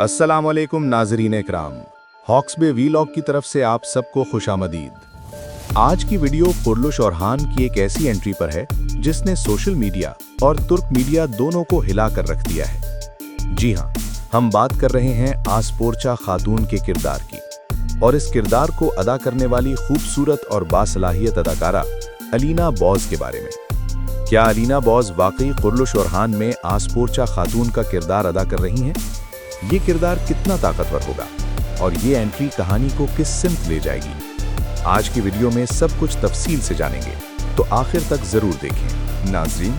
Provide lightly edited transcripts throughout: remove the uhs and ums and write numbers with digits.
अस्सलामुअलैकुम नाजरीन इकराम, हॉक्स बे वीलॉग की तरफ से आप सबको खुशामदीद। आज की वीडियो कुर्लुश ओरहान की एक ऐसी एंट्री पर है जिसने सोशल मीडिया और तुर्क मीडिया दोनों को हिला कर रख दिया है। जी हाँ, हम बात कर रहे हैं आसपोर्चा खातून के किरदार की और इस किरदार को अदा करने वाली खूबसूरत और बासलाहियत अदाकारा अलीना बॉज के बारे में। क्या अलीना बॉज वाकई कुर्लुश ओरहान में आसपोर्चा खातून का किरदार अदा कर रही हैं? ये किरदार कितना ताकतवर होगा और ये एंट्री कहानी को किस सिमत ले जाएगी? आज की वीडियो में सब कुछ तफसील से जानेंगे, तो आखिर तक जरूर देखें। नाज़रीन,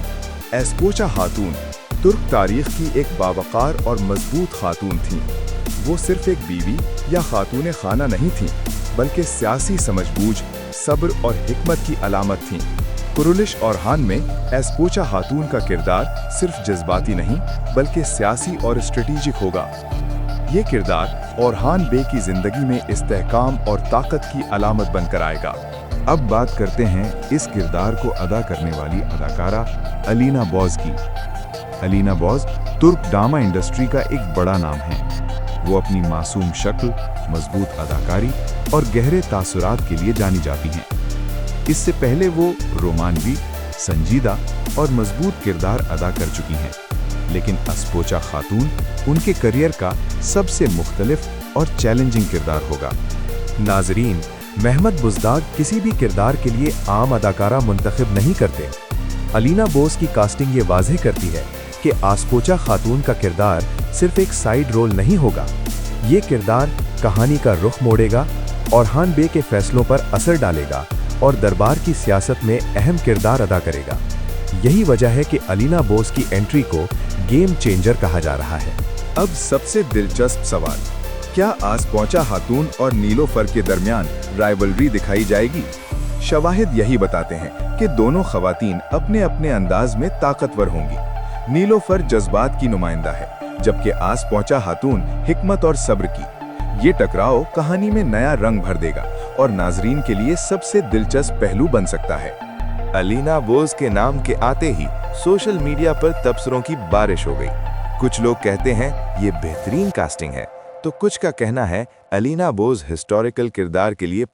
आसपोर्चा खातून तुर्क तारीख की एक बावकार और मजबूत खातून थीं। वो सिर्फ एक बीवी या खातून खाना नहीं थीं, बल्कि सियासी समझबूझ, सब्र और हिकमत की अलामत थीं। कुर्लुश ओरहान में आसपोर्चा खातून का किरदार सिर्फ जज्बाती नहीं बल्कि सियासी और स्ट्रेटेजिक होगा। ये किरदार ओरहान बे की जिंदगी में इस्तेहकाम और ताकत की अलामत बनकर आएगा। अब बात करते हैं इस किरदार को अदा करने वाली अदाकारा अलीना बॉज की। अलीना बॉज तुर्क ड्रामा इंडस्ट्री का एक बड़ा नाम है। वो अपनी मासूम शक्ल, मजबूत अदाकारी और गहरे तासुरात के लिए जानी जाती हैं। इससे पहले वो रोमानवी, संजीदा और मजबूत किरदार अदा कर चुकी हैं, लेकिन आसपोर्चा खातून उनके करियर का सबसे मुख्तलिफ और चैलेंजिंग किरदार होगा। नाजरीन, महमद बुज़दाग किसी भी किरदार के लिए आम अदाकारा मुंतखब नहीं करते। अलीना बॉज की कास्टिंग ये वाज़ेह करती है कि आसपोर्चा खातून का किरदार सिर्फ एक साइड रोल नहीं होगा। ये किरदार कहानी का रुख मोड़ेगा, ओरहान बे के फैसलों पर असर डालेगा और दरबार की सियासत में अहम किरदार अदा करेगा। यही वजह है कि अलीना बॉज की एंट्री को गेम चेंजर कहा जा रहा है। अब सबसे दिलचस्प सवाल, क्या आसपोर्चा खातून और नीलोफर के दरमियान राइवलरी दिखाई जाएगी? शवाहिद यही बताते हैं कि दोनों खवातीन अपने अपने अंदाज में ताकतवर होंगी। नीलोफर जज्बात की नुमाइंदा है, जबकि आसपोर्चा खातून हिकमत और सब्र की। ये टकराव कहानी में नया रंग भर देगा और नाजरीन के लिए सबसे दिलचस्प पहलू बन सकता है। अलीना बॉज के नाम के आते ही सोशल मीडिया पर तबसरों की बारिश हो गई। कुछ लोग कहते हैं ये बेहतरीन कास्टिंग है, तो कुछ का कहना है अलीना बॉज हिस्टोरिकल किरदार के लिए